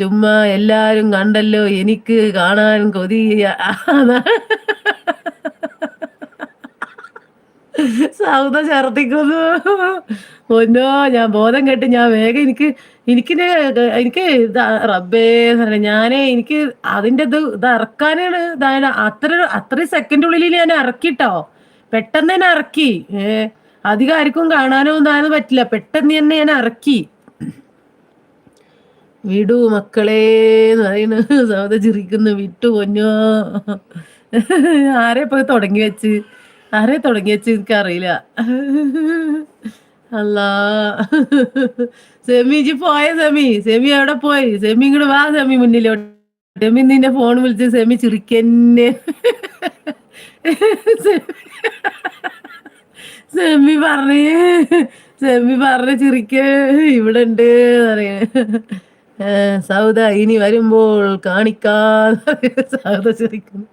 ചുമ്മാ എല്ലാരും കണ്ടല്ലോ എനിക്ക് കാണാൻ കൊതി. അതാ സൗദ ഛർദിക്കുന്നു. പൊന്നോ, ഞാൻ ബോധം കെട്ട് ഞാൻ വേഗം എനിക്കിനെ എനിക്ക് റബ്ബേ ഞാനേ എനിക്ക് അതിന്റെ ഇത് ഇറക്കാനാണ് അത്രയും സെക്കൻഡുള്ളിൽ ഞാൻ ഇറക്കിട്ടോ. പെട്ടെന്ന് തന്നെ ഇറക്കി. അധികം ആർക്കും കാണാനോ ഒന്നും പറ്റില്ല. പെട്ടെന്ന് തന്നെ ഞാൻ ഇറക്കി. വിടൂ മക്കളേന്ന് പറയുന്നു. സൗദ ചിരിക്കുന്നു. വിട്ടു പൊന്നോ. ആരെ പോയി തുടങ്ങി വെച്ച് എനിക്കറിയില്ല. അല്ലാ. സെമിജി പോയ സെമി എവിടെ പോയി? സെമി ഇങ്ങോട്ട് വാ. സെമി മുന്നിലോട്ട്. സെമി നിന്നെ ഫോൺ വിളിച്ച് സെമി ചിരിക്കന്നെ. സെമി പറഞ്ഞേ സെമി പറഞ്ഞ ചിരിക്ക ഇവിടെ ഉണ്ട് പറയ. സൗദ ഇനി വരുമ്പോൾ കാണിക്കാ. സൗദ ചിരിക്കുന്നു.